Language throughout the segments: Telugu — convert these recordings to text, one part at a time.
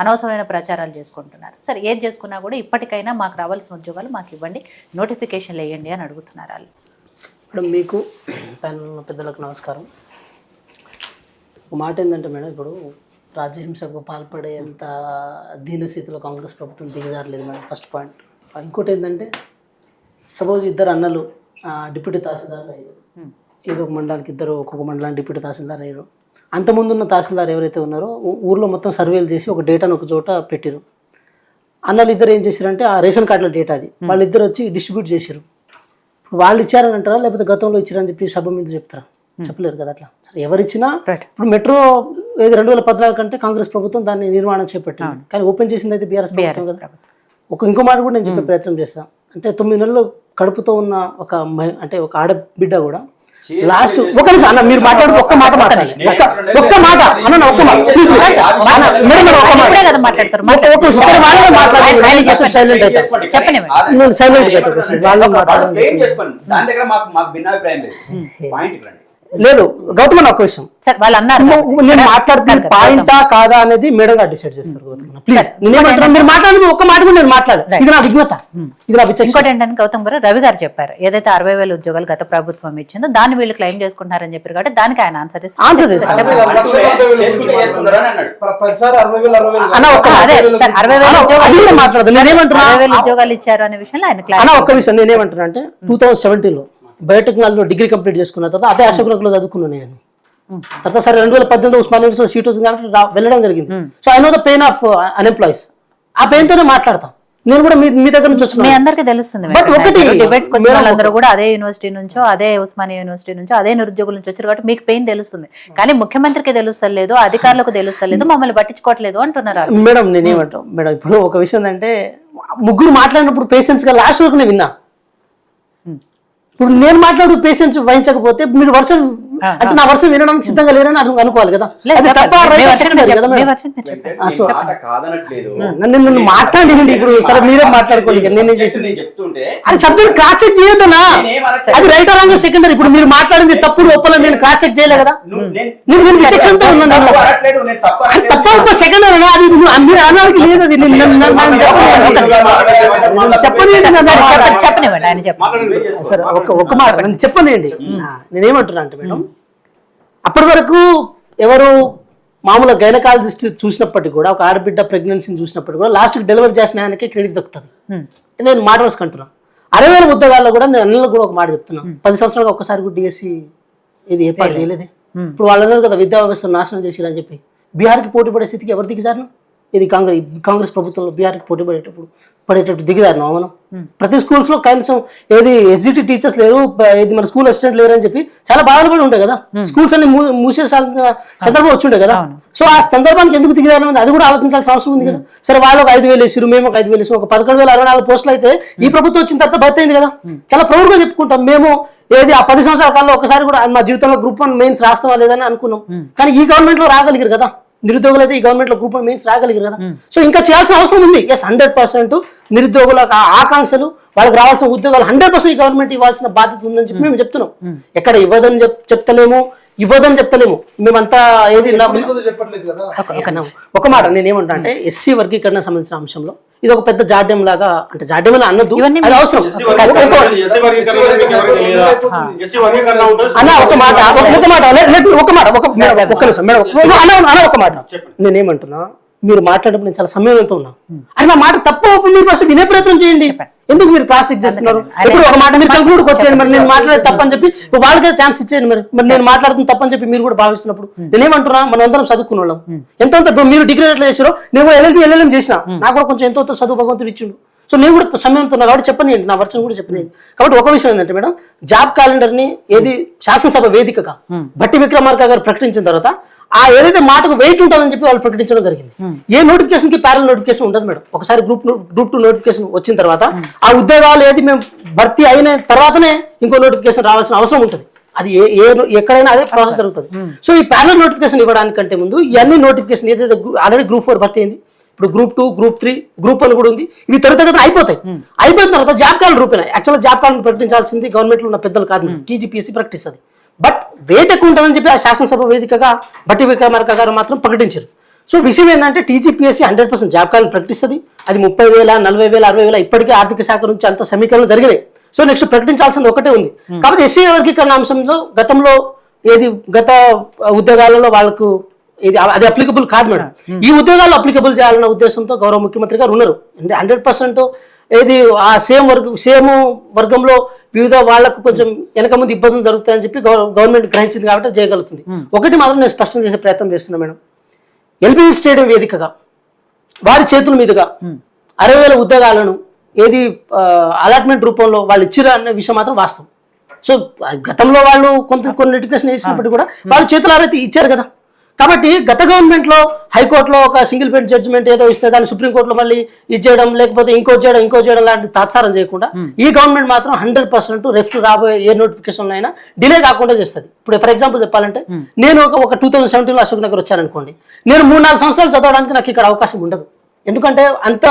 అనవసరమైన ప్రచారాలు చేసుకుంటున్నారు. సరే ఏది చేసుకున్నా కూడా ఇప్పటికైనా మాకు రావాల్సిన ఉద్యోగాలు మాకు ఇవ్వండి, నోటిఫికేషన్లు వేయండి అని అడుగుతున్నారు వాళ్ళు. మేడం మీకు ప్యానెల్ పెద్దలకు నమస్కారం. ఒక మాట ఏంటంటే మేడం, ఇప్పుడు రాజ్యహింసకు పాల్పడేంత దీనస్థితిలో కాంగ్రెస్ ప్రభుత్వం దిగజారలేదు మేడం, ఫస్ట్ పాయింట్. ఇంకోటి ఏంటంటే సపోజ్ ఇద్దరు అన్నలు డిప్యూటీ తహసీల్దార్లు అయ్యారు, ఏదో ఒక మండలానికి ఇద్దరు ఒక్కొక్క మండలానికి డిప్యూటీ తహసీల్దార్ అయ్యారు. అంతకుముందు ఉన్న తహసీల్దార్ ఎవరైతే ఉన్నారో ఊర్లో మొత్తం సర్వేలు చేసి ఒక డేటాను ఒక చోట పెట్టారు. అన్నలు ఇద్దరు ఏం చేశారంటే ఆ రేషన్ కార్డుల డేటా అది వాళ్ళిద్దరు వచ్చి డిస్ట్రిబ్యూట్ చేశారు. వాళ్ళు ఇచ్చారని అంటారా లేకపోతే గతంలో ఇచ్చారని చెప్పి సభ మీద చెప్తారా? చెప్పలేరు కదా అట్లా. సరే ఎవరిచ్చినా ఇప్పుడు మెట్రో ఏది 2014 కంటే కాంగ్రెస్ ప్రభుత్వం దాన్ని నిర్మాణం చేపట్టింది, కానీ ఓపెన్ చేసింది అయితే బీఆర్ఎస్ ప్రభుత్వం కదా. ఇంకో మాట కూడా నేను చెప్పే ప్రయత్నం చేస్తాను. అంటే 9 నెలలు కడుపుతో ఉన్న ఒక ఆడబిడ్డ కూడా లాస్ట్ ఒక నిమిషం అన్న మీరు మాట్లాడు, ఒక్క మాట మాట్లాడాలి, ఒక్క మాట అన్న, ఒక్క మాట సైలెంట్ అయితే లేదు. గౌతమ్ ఒక్క విషయం, నేను మాట్లాడుతున్న పాయింటా కాదా అనేది మేడం గారు డిసైడ్ చేస్తారు. గౌతమ్ ప్లీజ్ నేనేమంటున్నాను, మీరు మాట్లాడి ఒక్క మాట కూడా నేను మాట్లాడు, ఇది నా విఘ్నత, ఇది నా విచక్షణ. ఇంకోటి ఏంటంటే గౌతమ్ గారు రవి గారు చెప్పారు ఏదైతే 60,000 ఉద్యోగాలు గత ప్రభుత్వం ఇచ్చిందో దాన్ని వీళ్ళు క్లెయిమ్ చేసుకుంటున్నారని చెప్పారు కాబట్టి దానికి ఆయన ఆన్సర్ చేస్తారు. అన్న ఒక్క మాట్లాడదు, నేనేమంటున్నా 60,000 ఉద్యోగాలు ఇచ్చారు అనే విషయంలో ఆయన ఒక్క విషయం నేనేమంటున్నా అంటే 2017లో బయోటెక్నాలజీలో డిగ్రీ కంప్లీట్ చేసుకున్న తర్వాత అదే అశోక్నగర్లో చదువుకున్నాను నేను. తర్వాత సరే 2018లో ఉస్మానియా యూనివర్సిటీలో సీట్ వచ్చింది కాబట్టి వెళ్ళడం జరిగింది. So I know the pain of unemployees. ఆ పెయిన్ తోనే మాట్లాడతాం. నేను కూడా మీ దగ్గర నుంచి వచ్చిన మీ అందరికీ తెలుస్తుంది. బట్ ఒకటి అందరూ కూడా అదే యూనివర్సిటీ నుంచో అదే ఉస్మానియా యూనివర్సిటీ నుంచో అదే నిరుద్యోగుల నుంచి వచ్చారు కాబట్టి మీకు పెయిన్ తెలుస్తుంది, కానీ ముఖ్యమంత్రికి తెలుస్తలేదు, అధికారులకు తెలుస్తలేదు, మమ్మల్ని పట్టించుకోవట్లేదు అంటున్నారు మేడం. నేనేమంటాం మేడం, ఇప్పుడు ఒక విషయం ఏంటంటే ముగ్గురు మాట్లాడినప్పుడు పేషెన్స్ గా లాస్ట్ వరకు నేను విన్నా. ఇప్పుడు నేను మాట్లాడు పేషెన్స్ వహించకపోతే మీరు వర్షం అంటే నా వర్షం వినడానికి సిద్ధంగా లేరని అనుకోవాలి కదా. నన్ను మాట్లాడండి ఇప్పుడు, సరే మీరే మాట్లాడుకోండి. నేనే చేసింది అది సబ్జెక్ట్ క్రాస్ చెక్ చేయొద్దనా, అది రైట్ రాంగ్ సెకండరీ. ఇప్పుడు మీరు మాట్లాడింది తప్పుడు ఒప్పలని నేను క్రాస్ చెక్ చేయలే కదా, నేను విచక్షణతో ఉన్నాను. తప్ప సెకండరీ అది మీరు అనడానికి లేదు, అది చెప్పని. సరే ఒక మాట నన్ను చెప్పనివ్వండి. నేనేమంటున్నా అంటే మేడం, అప్పటి వరకు ఎవరు మామూలుగా గైనకాలజిస్ట్ చూసినప్పటికీ కూడా ఒక ఆడబిడ్డ ప్రెగ్నెన్సీని చూసినప్పటికీ కూడా లాస్ట్కి డెలివరీ చేసిన ఆయనకే క్రెడిట్ దొరుకుతుంది. నేను మాట వేసుకుంటున్నా 60,000 ఉద్యోగాల్లో కూడా నేను అన్నలకు కూడా ఒక మాట చెప్తున్నాను. 10 సంవత్సరాలుగా ఒక్కసారి కూడా డిఎస్సి ఇది ఏర్పాటు చేయలేదే. ఇప్పుడు వాళ్ళు అన్నారు కదా విద్యా వ్యవస్థను నాశనం చేసిరని చెప్పి. బీహార్కి పోటీ పడే స్థితికి ఎవరు దిగజారు? ఇది కాంగ్రెస్ ప్రభుత్వంలో బీహార్కి పోటీ పడేటప్పుడు దిగజారు. మనం ప్రతి స్కూల్స్ లో కనీసం ఏది ఎస్జిటి టీచర్స్ లేరు, ఏది మన స్కూల్ అసిస్టెంట్ లేరు అని చెప్పి చాలా బాధపడి ఉంటాయి కదా. స్కూల్స్ అన్ని మూసేసాల్సిన సందర్భం వచ్చి ఉంటాయి కదా. సో ఆ సందర్భానికి ఎందుకు దిగజారు అది కూడా ఆలోచించాల్సిన అవసరం ఉంది కదా. సరే వాళ్ళు ఒక 5,000 వేసారు, మేము ఒక 5,000 వేసాం, ఒక 11,064 పోస్టులు అయితే ఈ ప్రభుత్వం వచ్చిన తర్వాత భర్తీ అయింది కదా. చాలా ప్రౌడ్ గా చెప్పుకుంటాం మేము. ఏది ఆ 10 సంవత్సరాల కాలంలో ఒకసారి కూడా మా జీవితంలో గ్రూప్ 1 మెయిన్స్ రాస్తామా లేదని అనుకున్నాం, కానీ ఈ గవర్నమెంట్ లో రాగలిగారు కదా. నిరుద్యోగులు అయితే ఈ గవర్నమెంట్ లో గ్రూప్ 1 మెయిన్స్ రాగలిగారు కదా. సో ఇంకా చేయాల్సిన అవసరం ఉంది. 100% నిరుద్యోగుల ఆకాంక్షలు, వాళ్ళకి రావాల్సిన ఉద్యోగాలు 100% ఈ గవర్నమెంట్ ఇవ్వాల్సిన బాధ్యత ఉందని చెప్పి మేము చెప్తున్నాం. ఎక్కడ ఇవ్వదని చెప్తలేము మేమంతా. ఏది ఒక మాట నేనేమంటా అంటే ఎస్సీ వర్గీకరణ సంబంధించిన అంశంలో ఇది ఒక పెద్ద జాడ్యం లాగా, అంటే జాడ్యం అని అన్నది అది అవసరం అన్న. ఒక మాట నేనేమంటున్నా, మీరు మాట్లాడేప్పుడు నేను చాలా సమయంతో ఉన్నా. అది నా మాట తప్పు మీరు ఫస్ట్ వినే ప్రయత్నం చేయండి. ఎందుకు మీరు క్లాస్ చెక్ చేస్తున్నారు? ఇప్పుడు ఒక మాట మీరు కంక్లూడ్కి వచ్చేయండి. మరి నేను మాట్లాడేది తప్పని చెప్పి వాళ్ళకే ఛాన్స్ ఇచ్చేయండి. మరి నేను మాట్లాడుతుంది తప్పని చెప్పి మీరు కూడా భావిస్తున్నప్పుడు నేనేమంటున్నా, మనం అందరం చదువుకున్న వాళ్ళం. ఎంత ఇప్పుడు మీరు డిగ్రీ ఎట్లా చేసారో నేను ఎల్ఎల్ఎం చేసిన, నాకు కూడా కొంచెం ఎంతో చదువు భగవంతుడు ఇచ్చిండు. సో నేను కూడా సమయంతో ఉన్నా కాబట్టి చెప్పనియండి, నా వర్షం కూడా చెప్పనియండి. కాబట్టి ఒక విషయం ఏంటంటే మేడం, జాబ్ క్యాలెండర్ ని ఏది శాసనసభ వేదికగా భట్టి విక్రమార్క గారు ప్రకటించిన తర్వాత ఆ ఏదైతే మాటకు వెయిట్ ఉంటుందని చెప్పి వాళ్ళు ప్రకటించడం జరిగింది. ఏ నోటిఫికేషన్ కి ప్యారల్ నోటిఫికేషన్ ఉంటుంది మేడం. ఒకసారి గ్రూప్ 2 నోటిఫికేషన్ వచ్చిన తర్వాత ఆ ఉద్యోగాలు ఏది మేము భర్తీ అయిన తర్వాతనే ఇంకో నోటిఫికేషన్ రావాల్సిన అవసరం ఉంటుంది. అది ఎక్కడైనా అదే ప్రాసెస్ జరుగుతుంది. సో ఈ ప్యారల్ నోటిఫికేషన్ ఇవ్వడానికంటే ముందు ఇవన్నీ నోటిఫికేషన్ ఏదైతే ఆల్రెడీ గ్రూప్ 4 భర్తీ అయింది, ఇప్పుడు గ్రూప్ 2, గ్రూప్ 3, గ్రూప్ 1 కూడా ఉంది. ఇవి త్వరితగతిన అయిపోతాయి. అయిపోయిన తర్వాత జాబ్ క్యాలెండర్ రూపేనా యాక్చువల్గా జాబ్ క్యాలెండర్ ప్రకటించాల్సింది గవర్నమెంట్ లో ఉన్న పెద్దలు కాదు, టీజీపీఎస్సీ ప్రకటిస్తుంది. బట్ వెయిట్ ఎక్కువ ఉంటుందని చెప్పి ఆ శాసనసభ వేదికగా భట్టి విక్రమార్క గారు మాత్రం ప్రకటించారు. సో విషయం ఏంటంటే టీజీపీఎస్సీ 100% జాబ్ కార్డులు ప్రకటిస్తుంది. అది 30,000, 40,000, 60,000 ఇప్పటికే ఆర్థిక శాఖ నుంచి అంత సమీకరణలు జరిగినాయి. సో నెక్స్ట్ ప్రకటించాల్సింది ఒకటే ఉంది. కాబట్టి ఎస్సీ వర్గీకరణ అంశంలో గతంలో గత ఉద్యోగాలలో వాళ్ళకు అది అప్లికబుల్ కాదు మేడం. ఈ ఉద్యోగాలు అప్లికబుల్ చేయాలన్న ఉద్దేశంతో గౌరవ ముఖ్యమంత్రి గారు ఉన్నారు. అంటే 100% ఆ సేమ్ వర్గంలో వివిధ వాళ్లకు కొంచెం వెనక ముందు ఇబ్బందులు జరుగుతాయని చెప్పి గవర్నమెంట్ గ్రహించింది కాబట్టి చేయగలుగుతుంది. ఒకటి మాత్రం నేను స్పష్టం చేసే ప్రయత్నం చేస్తున్నా మేడం. ఎల్బీ స్టేడియం వేదికగా వారి చేతుల మీదుగా 60,000 ఉద్యోగాలను అలాట్మెంట్ రూపంలో వాళ్ళు ఇచ్చిరా అనే విషయం మాత్రం వాస్తవం. సో గతంలో వాళ్ళు కొన్ని నోటిఫికేషన్ వేసినప్పటికీ కూడా వాళ్ళు చేతులారా ఇచ్చారు కదా. కాబట్టి గత గవర్నమెంట్లో హైకోర్టులో ఒక సింగిల్ బెంచ్ జడ్జిమెంట్ ఏదో ఇస్తే దాన్ని సుప్రీంకోర్టులో మళ్ళీ ఇచ్చేయడం, లేకపోతే ఇంకో చేయడం లాంటి తాత్సారం చేయకుండా ఈ గవర్నమెంట్ మాత్రం 100% రెఫ్ట్ రాబోయే ఏ నోటిఫికేషన్ అయినా డిలే కాకుండా చేస్తుంది. ఇప్పుడు ఫర్ ఎగ్జాంపుల్ చెప్పాలంటే నేను ఒక 2017లో అశోక్ నగర్ వచ్చాననుకోండి, నేను 3-4 సంవత్సరాలు చదవడానికి నాకు ఇక్కడ అవకాశం ఉండదు. ఎందుకంటే అంత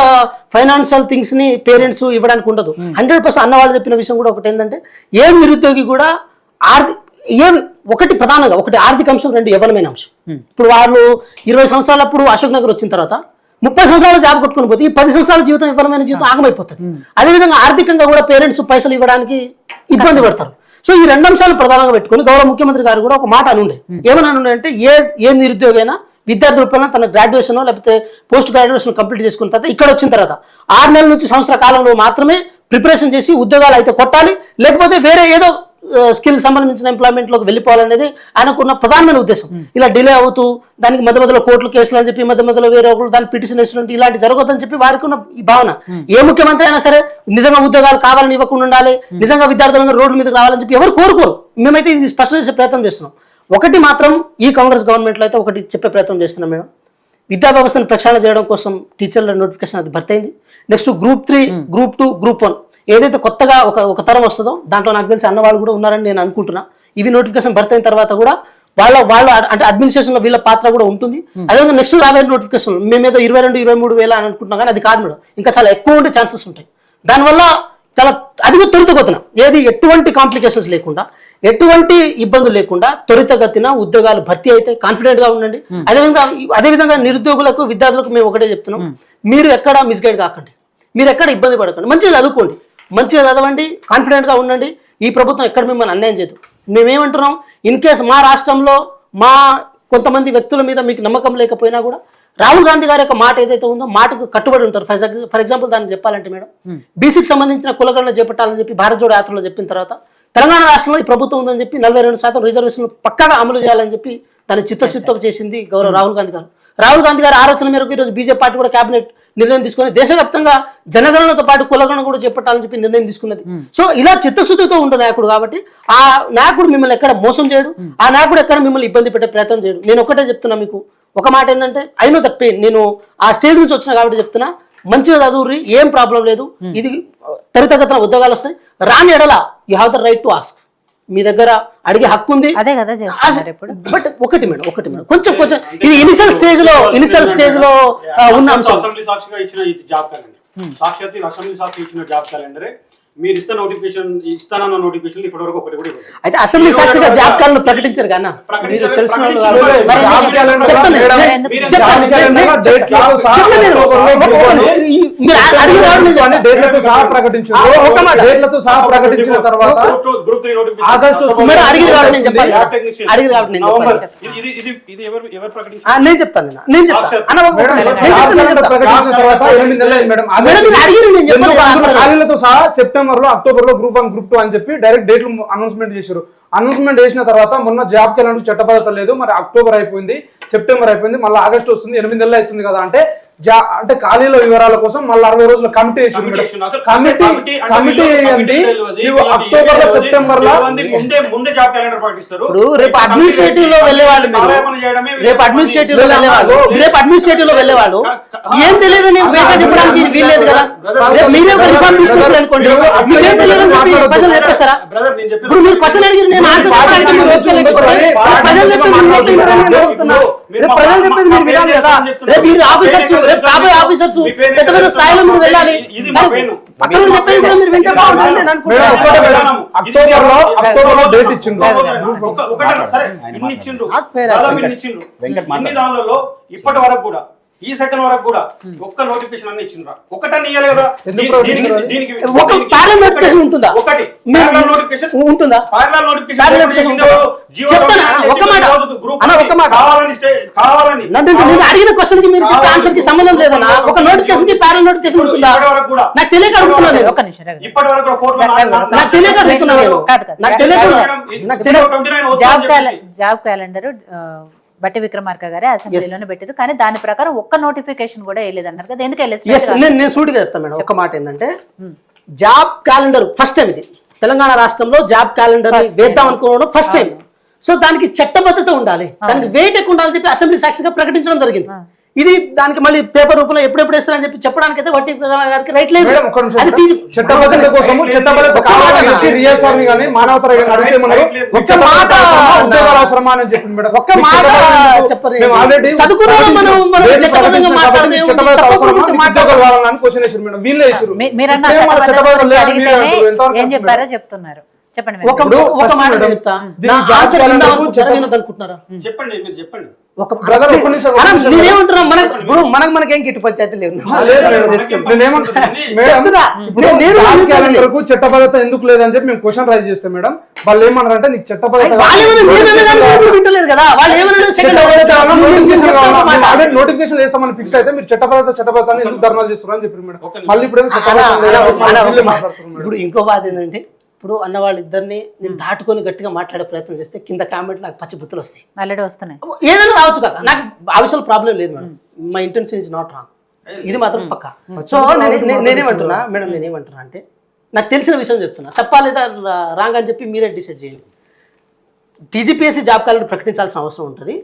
ఫైనాన్షియల్ థింగ్స్ ని పేరెంట్స్ ఇవ్వడానికి ఉండదు. 100% అన్నవాళ్ళు చెప్పిన విషయం కూడా ఒకటి ఏంటంటే ఏ నిరుద్యోగి కూడా ప్రధానంగా ఆర్థిక అంశం, 2 యవ్వనమైన అంశం. ఇప్పుడు వాళ్ళు 20 సంవత్సరాలప్పుడు అశోక్ నగర్ వచ్చిన తర్వాత 30 సంవత్సరాలు జాబ్ కొట్టుకుని పోతే ఈ 10 సంవత్సరాల జీవితం యవ్వనమైన జీవితం ఆగమైపోతుంది. అదేవిధంగా ఆర్థికంగా కూడా పేరెంట్స్ పైసలు ఇవ్వడానికి ఇబ్బంది పడతారు. సో ఈ 2 అంశాలు ప్రధానంగా పెట్టుకుని గౌరవ ముఖ్యమంత్రి గారు కూడా ఒక మాట అనుండే. ఏమని అనుండే అంటే ఏ నిరుద్యోగైనా విద్యార్థి రూపంలో తన గ్రాడ్యుయేషన్ లేకపోతే పోస్ట్ గ్రాడ్యుయేషన్ కంప్లీట్ చేసుకున్న తర్వాత ఇక్కడ వచ్చిన తర్వాత 6 నెలల నుంచి సంవత్సర కాలంలో మాత్రమే ప్రిపరేషన్ చేసి ఉద్యోగాలు అయితే కొట్టాలి, లేకపోతే వేరే ఏదో స్కిల్ సంబంధించిన ఎంప్లాయ్మెంట్ లోకి వెళ్ళిపోవాలనేది ఆయనకున్న ప్రధానమైన ఉద్దేశం. ఇలా డిలే అవుతూ దానికి మధ్యలో కోర్టులు కేసులు అని చెప్పి మధ్యలో వేరే ఒకరు దాన్ని పిటిషన్ వేసినట్టు ఇలాంటి జరగొద్దని చెప్పి వారికి ఉన్న ఈ భావన. ఏ ముఖ్యమంత్రి అయినా సరే నిజంగా ఉద్యోగాలు కావాలని ఇవ్వకుండా ఉండాలి, నిజంగా విద్యార్థులందరూ రోడ్ల మీదకి రావాలని చెప్పి ఎవరు కోరుకోరు. మేమైతే ఇది స్పష్టం చేసే ప్రయత్నం చేస్తున్నాం. ఒకటి మాత్రం ఈ కాంగ్రెస్ గవర్నమెంట్లో అయితే ఒకటి చెప్పే ప్రయత్నం చేస్తున్నాం మేడం. విద్యా వ్యవస్థను ప్రక్షాళన చేయడం కోసం టీచర్ల నోటిఫికేషన్ అది భర్తీ అయింది. నెక్స్ట్ Group 3, Group 2, Group 1 ఏదైతే కొత్తగా ఒక తరం వస్తుందో దాంట్లో నాకు తెలిసి అన్నవాళ్ళు కూడా ఉన్నారని నేను అనుకుంటున్నా. ఇవి నోటిఫికేషన్ భర్తీ అయిన తర్వాత కూడా వాళ్ళ అంటే అడ్మినిస్ట్రేషన్ లో వీళ్ళ పాత్ర కూడా ఉంటుంది. అదేవిధంగా నెక్స్ట్ రాబోయే నోటిఫికేషన్ మేమేదో 22-23 అని అనుకుంటున్నాం, కానీ అది కాదు మేడం. ఇంకా చాలా ఎక్కువ ఉండే ఛాన్సెస్ ఉంటాయి. దానివల్ల చాలా త్వరితగతిన ఎటువంటి కాంప్లికేషన్స్ లేకుండా, ఎటువంటి ఇబ్బందులు లేకుండా త్వరితగతిన ఉద్యోగాలు భర్తీ అయితే కాన్ఫిడెంట్ గా ఉండండి. అదేవిధంగా నిరుద్యోగులకు, విద్యార్థులకు మేము ఒకటే చెప్తున్నాం, మీరు ఎక్కడ మిస్గైడ్ కాకండి, మీరు ఎక్కడ ఇబ్బంది పడకండి, మంచిగా చదువుకోండి, మంచిగా చదవండి, కాన్ఫిడెంట్ గా ఉండండి. ఈ ప్రభుత్వం ఎక్కడ మిమ్మల్ని అన్యాయం చేయదు. మేమేమంటున్నాం, ఇన్ కేసు మా రాష్ట్రంలో మా కొంతమంది వ్యక్తుల మీద మీకు నమ్మకం లేకపోయినా కూడా రాహుల్ గాంధీ గారి యొక్క మాట ఏదైతే ఉందో మాటకు కట్టుబడి ఉంటారు. ఫర్ ఎగ్జాంపుల్ దాన్ని చెప్పాలంటే మేడం, బీసీకి సంబంధించిన కులగణన చేపట్టాలని చెప్పి భారత్ జోడో యాత్రలో చెప్పిన తర్వాత తెలంగాణ రాష్ట్రంలో ఈ ప్రభుత్వం ఉందని చెప్పి 42% రిజర్వేషన్లు పక్కాగా అమలు చేయాలని చెప్పి దాన్ని చిత్తశుద్ధి చేసింది గౌరవ రాహుల్ గాంధీ గారు. రాహుల్ గాంధీ గారి ఆలోచన మేరకు ఈరోజు బీజేపీ పార్టీ కూడా కేబినెట్ నిర్ణయం తీసుకుని దేశవ్యాప్తంగా జనగణనతో పాటు కులగణన కూడా చేపట్టాలని చెప్పి నిర్ణయం తీసుకున్నది. సో ఇలా చిత్తశుద్ధితో ఉండే నాయకుడు కాబట్టి ఆ నాయకుడు మిమ్మల్ని ఎక్కడ మోసం చేయడు, ఆ నాయకుడు ఎక్కడ మిమ్మల్ని ఇబ్బంది పెట్టే ప్రయత్నం చేయడు. నేను ఒకటే చెప్తున్నా మీకు, ఒక మాట ఏంటంటే ఐ నో దట్ పెయిన్. నేను ఆ స్టేజ్ నుంచి వచ్చిన కాబట్టి చెప్తున్నా, మంచిగా చదువుర్రి, ఏం ప్రాబ్లం లేదు. ఇది త్వరితగతిన ఉద్యోగాలు వస్తాయి. రాని ఎడల you have the right to ask. మీ దగ్గర అడిగే హక్కు ఉంది. బట్ ఒకటి మేడం కొంచెం ఇది ఇనిషియల్ స్టేజ్ లో ఉన్న అంశం. అసెంబ్లీ సాక్షిగా ఇచ్చిన జాబ్ క్యాలెండర్, సాక్షాత్ అసెంబ్లీ సాక్షి ఇచ్చిన జాబ్ క్యాలెండరే మీరు ఇస్తానన్న నోటిఫికేషన్ ఇప్పటివరకు ఒకటి కూడా ఇవ్వలేదు. అయితే అసెంబ్లీ సాక్షిగా జాబ్ క్యాలెండర్ ప్రకటించారు కదా, మీరు తెలిసిన వాళ్ళు నేను చెప్తాను. సెప్టెంబర్ లో, అక్టోబర్ లో Group 1, Group 2 అని చెప్పి డైరెక్ట్ డేట్లు అనౌన్స్మెంట్ చేశారు. అనౌన్స్మెంట్ చేసిన తర్వాత మొన్న జాబ్ క్యాలెండర్ చట్టబద్ధత లేదు, మరి అక్టోబర్ అయిపోయింది, సెప్టెంబర్ అయిపోయింది, మళ్ళీ ఆగస్టు వస్తుంది, 8 నెలలు అవుతుంది కదా. అంటే ఖాళీల వివరాల కోసం మళ్ళీ 60 రోజుల కమిటీ అక్టోబర్ లో, సెప్టెంబర్ లో ముందే జాబ్ క్యాలెండర్ పాటిస్తారు. రేపు అడ్మినిస్ట్రేటివ్ లో వెళ్ళేవాళ్ళు ఏం తెలియదు చెప్పడానికి వీల్లేదు కదా. మీరే ఒక రిఫార్మ్ తీసుకొచ్చారు అనుకోండి, మీరేం తెలియదు ప్రజలు చెప్పేస్తారా? ఇప్పుడు మీరు క్వశ్చన్ అడిగి నేను ఆన్సర్ ప్రజలు చెప్పేది మీరు వినాలి కదా. రేపు మీరు ఆఫీసర్స్, రేపు రాబోయే ఆఫీసర్స్ పెద్ద పెద్ద స్థాయిలో మీరు వెళ్ళాలి. పక్కన వాళ్ళు చెప్పేది కూడా మీరు వింటే బాగుంటుంది నేను అనుకుంటున్నాను. మేడం, ఒక్కటే మేడం, అక్టోబర్లో డేట్ ఇచ్చిండ్రు. ఒకటే సరే ఇన్ని ఇచ్చిండ్రు Not fair, దాదాపు ఇన్ని ఇచ్చిండ్రు ఇన్ని దానిలో ఇప్పటి వరకు కూడా ఈ సెకండ్ వరకు కూడా ఒక్క నోటిఫికేషన్ అన్ని ఇచ్చిండ్రా ఒకటని ఇయ్యాలి కదా దీనికి ఒక ప్యారల్ నోటిఫికేషన్ ఉంటుందా? ఒకటి మీరు- నోటిఫికేషన్ ఉంటుందా? ప్యారలల్ Parallel notification చెప్తాను ఒక మాట అన్న, ఒక మాట కావాలని నేను అడిగిన క్వశ్చన్ కి మీరు చెప్పే ఆన్సర్ కి సంబంధం లేదన్నా. ఒక నోటిఫికేషన్ కి ప్యారల్ నోటిఫికేషన్ ఉంటుందా? నాకు తెలియక అడుగుతున్నాను నేను. ఒక్క నిమిషం రవి. ఇప్పటి వరకు కోర్టులో నాకు తెలియక అడుగుతున్నాను నేను. కాదు, కాదు. నాకు తెలియక జాబ్ క్యాలెండర్ బట్టి విక్రమార్క గారే అసెంబ్లీలోనే పెట్టారు, కానీ దాని ప్రకారం ఒక్క నోటిఫికేషన్ కూడా వేయలేదు అన్నారు కదా, ఎందుకు వేయలేదు? నేను సూటిగా చెప్తాను మేడం. ఒక మాట ఏంటంటే జాబ్ క్యాలెండర్ ఫస్ట్ టైం ఇది తెలంగాణ రాష్ట్రంలో జాబ్ క్యాలెండర్ వేద్దాం అనుకోవడం ఫస్ట్ టైం. సో దానికి చట్టబద్ధత ఉండాలి, దానికి వెయిట్ ఎక్కువ ఉండాలని చెప్పి అసెంబ్లీ సాక్షిగా ప్రకటించడం జరిగింది. ఇది దానికి మళ్ళీ పేపర్ రూపంలో ఎప్పుడెప్పుడు ఇస్తారని చెప్పి చెప్పడానికి అయితే వట్టి గారికి రైట్ లేదు. మేడం, ఒక్క నిమిషం అది మేడం. చట్టబద్ధత కోసము చట్టబద్ధత కావాలని రియాసార్ని కానీ మానవతర గారిని అడిగితే మనకు ఒక్క మాట ఉద్యోగాల అవసరమా అని చెప్పింది మేడం. ఒక్క మాట చెప్పరు. మేము ఆల్రెడీ చదువుకున్న మనం చట్టబద్ధంగా మాట్లాడదే చట్టబద్ధత అవసరమా ఉద్యోగాలు కావాలని క్వశ్చన్ వేసారు మేడం. వీళ్ళే వేసారు. మీరన్నా ఇప్పుడేమో వాళ్ళ చట్టబద్ధత చట్టబద్ధత లేదని మీరు అడిగితేనే అంటారు. ఎంతవరకు ఏం చెప్పారో చెప్తున్నారు, చెప్పండి మేడం. ఒక మాట నేను చెప్తా. నా ఆన్సర్ అనుకుంటున్నారా? చెప్పండి మీరు చెప్పండి. ఒక బ్రదర్, ఒక్క నిమిషం, ఒక్క నిమిషం. నేనేమంటున్నా, మనకేం గిట్టు పంచాయతీ లేదు. నేనేమంటున్నాకు చట్టబద్ధత ఎందుకు లేదని చెప్పి మేము క్వశ్చన్ రైజ్ చేస్తాం మేడం. వాళ్ళు ఏమన్నారంటే నీకు చట్టబద్ధత వింటలేదు కదా, వాళ్ళు నోటిఫికేషన్ వేస్తామని ఫిక్స్ అయితే మీరు చట్టబద్ధత ఎందుకు ధర్నాలు చేస్తున్నారు అని చెప్పారు మేడం. మళ్ళీ ఇప్పుడేమో ఇప్పుడు ఇంకో బాధ ఏంటంటే, ఇప్పుడు అన్న వాళ్ళిద్దరిని నేను దాటుకొని గట్టిగా మాట్లాడే ప్రయత్నం చేస్తే కింద కామెంట్ నాకు పచ్చి బుద్ధులు వస్తాయి, ఆల్రెడీ వస్తున్నాయి. ఏదైనా రావచ్చు కాక. నాకు ఆ విషయంలో ప్రాబ్లం లేదు madam. My intention is not wrong, ఇది మాత్రం పక్కా. సో నేనేమంటున్నా మేడం, నేనేమంటున్నా అంటే నాకు తెలిసిన విషయం చెప్తున్నా, తప్ప లేదా రాంగ్ అని చెప్పి మీరే డిసైడ్ చేయండి. టీజీపీఎస్సీ జాబ్ క్యాలెండర్ ప్రకటించాల్సిన అవసరం ఉంటుంది.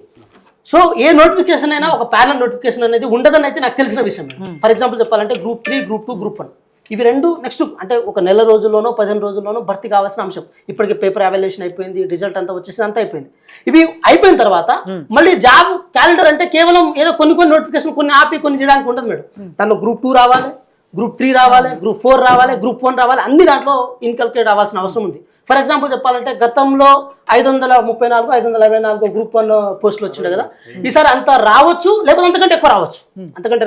సో ఏ నోటిఫికేషన్ అయినా ఒక ప్యానల్ నోటిఫికేషన్ అనేది ఉండదని అయితే నాకు తెలిసిన విషయం. ఫర్ ఎగ్జాంపుల్ చెప్పాలంటే గ్రూప్ 3, గ్రూప్ 2, గ్రూప్ 1 ఇవి రెండు నెక్స్ట్ అంటే ఒక నెల రోజుల్లోనో 15 రోజుల్లోనో భర్తీ కావాల్సిన అంశం. ఇప్పటికే పేపర్ అవాల్యుయేషన్ అయిపోయింది, రిజల్ట్ అంతా వచ్చేసి అంతా అయిపోయింది. ఇవి అయిపోయిన తర్వాత మళ్ళీ జాబ్ క్యాలెండర్ అంటే కేవలం ఏదో కొన్ని నోటిఫికేషన్ కొన్ని ఆపి కొన్ని చేయడానికి ఉండదు మేడం. దానిలో గ్రూప్ 2 రావాలి, గ్రూప్ 3 రావాలి, గ్రూప్ 4 రావాలి, గ్రూప్ 1 రావాలి, అన్ని దాంట్లో ఇన్కల్కేట్ అవ్వాల్సిన అవసరం ఉంది. ఫర్ ఎగ్జాంపుల్ చెప్పాలంటే గతంలో 534, 524 గ్రూప్ 1 పోస్టులు వచ్చిండే కదా, ఈసారి అంత రావచ్చు, లేకపోతే అంతకంటే ఎక్కువ రావచ్చు, అంతకంటే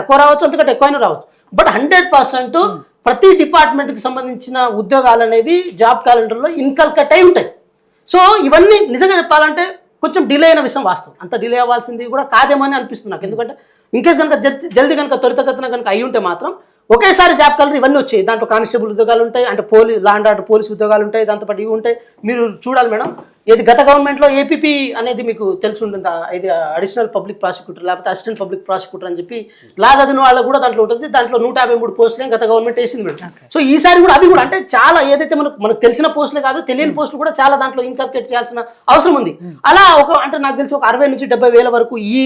తక్కువ రావచ్చు, అంతకంటే ఎక్కువైనా రావచ్చు. బట్ 100% ప్రతి డిపార్ట్మెంట్ కి సంబంధించిన ఉద్యోగాలు అనేవి జాబ్ క్యాలెండర్ లో ఇన్కల్కేట్ అయి ఉంటాయి. సో ఇవన్నీ నిజంగా చెప్పాలంటే కొంచెం డిలే అయిన విషయం వాస్తవం. అంత డిలే అవ్వాల్సింది కూడా కాదేమో అని అనిపిస్తుంది నాకు. ఎందుకంటే ఇన్కేస్ కనుక జల్దీ కనుక త్వరితగతిన కనుక అయి ఉంటే మాత్రం ఒకేసారి జాబ్ క్యాలెండర్ ఇవన్నీ వచ్చాయి. దాంట్లో కానిస్టేబుల్ ఉద్యోగాలు ఉంటాయి, అంటే లా అండ్ ఆర్డర్ పోలీస్ ఉద్యోగాలు ఉంటాయి, దాంతోపాటు ఇవి ఉంటాయి. మీరు చూడాలి మేడం, ఏది గత గవర్నమెంట్లో ఏపీపీ అనేది మీకు తెలిసి ఉంటుంది. ఇది అడిషనల్ పబ్లిక్ ప్రాసిక్యూటర్ లేకపోతే అసిస్టెంట్ పబ్లిక్ ప్రాసిక్యూటర్ అని చెప్పి లా చదివిన వాళ్ళకు కూడా దాంట్లో ఉంటుంది. దాంట్లో 153 పోస్టులే గత గవర్నమెంట్ వేసింది మేడం. సో ఈసారి కూడా అవి కూడా అంటే చాలా ఏదైతే మనకు తెలిసిన పోస్టులే కాదు, తెలియని పోస్టులు కూడా చాలా దాంట్లో ఇన్కల్కేట్ చేయాల్సిన అవసరం ఉంది. అలా అంటే నాకు తెలిసి ఒక 60 నుంచి 70 వేల వరకు ఈ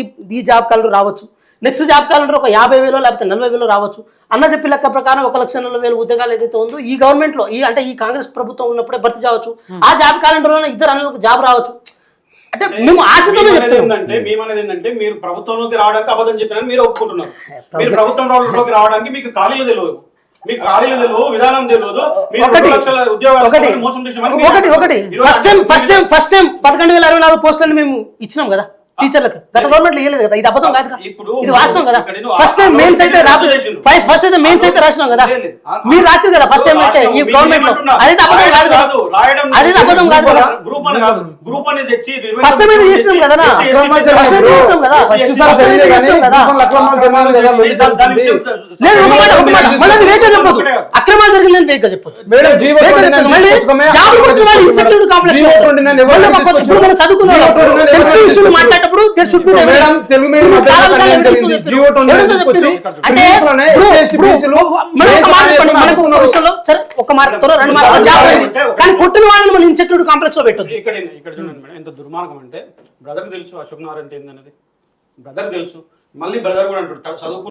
జాబ్ క్యాలెండర్ రావచ్చు. నెక్స్ట్ జాబ్ క్యాలెండర్ ఒక 50,000 లేకపోతే 40,000 రావచ్చు. అన్న చెప్పి లెక్క ప్రకారం 1,40,000 ఉద్యోగాలు ఏదైతే ఉందో ఈ గవర్నమెంట్ లో ఈ కాంగ్రెస్ ప్రభుత్వం ఉన్నప్పుడే భర్తీ చేయవచ్చు. ఆ జాబ్ క్యాలెండర్ లో 2 అన్నలకు జాబ్ రావచ్చు. అంటే మేము ఆశతోనే చెప్తాం. మేమనేది ఏంటంటే మీరు ప్రభుత్వంలోకి రావడానికి అబద్ధం చెప్పినా మీరు ఒప్పుకుంటున్నారు. మీరు ప్రభుత్వంలోకి రావడానికి మీకు ఖాళీలు తెలియదు, మీకు ఖాళీలు తెలియదు, విధానం తెలియదు. ఫస్ట్ టైం 11,064 పోస్టులను మేము ఇచ్చినాం కదా టీచర్లకు. గత గవర్నమెంట్ ఇవ్వలేదు కదా, ఇది అబద్ధం కాదు కదా, ఇది వాస్తవం కదా. ఫస్ట్ టైం మెయిన్స్ అయితే ఫస్ట్ అయితే మెయిన్స్ అయితే రాసినాం కదా, మీరు రాసింది కదా ఫస్ట్ టైం అయితే ఈ గవర్నమెంట్ లో. అది అబద్ధం కాదు కదా, అది అబద్ధం కాదు కదా. ఫస్ట్ టైం అయితే చేసినాం కదా, ఫస్ట్ అయితే చేసినాం కదా. లేదు ఒక మాట మళ్ళీ వేగ్గా చెప్పొద్దు, అక్రమాలు జరిగిందని వేగ్గా చెప్పొద్దు. మాట్లాడే ఒక మార్క్ కానీ కొట్టిన వాళ్ళని మనం ఇన్సెక్యూరిటీ కాంప్లెక్స్ లో పెట్టదు. ఇక్కడ చూడండి మేడం, ఎంత దుర్మార్గం అంటే బ్రదర్ తెలుసు అశోక్ నారాయణ ఏందనేది, బ్రదర్ తెలుసు, మళ్ళీ బ్రదర్ కూడా అంటాడు చదువుకు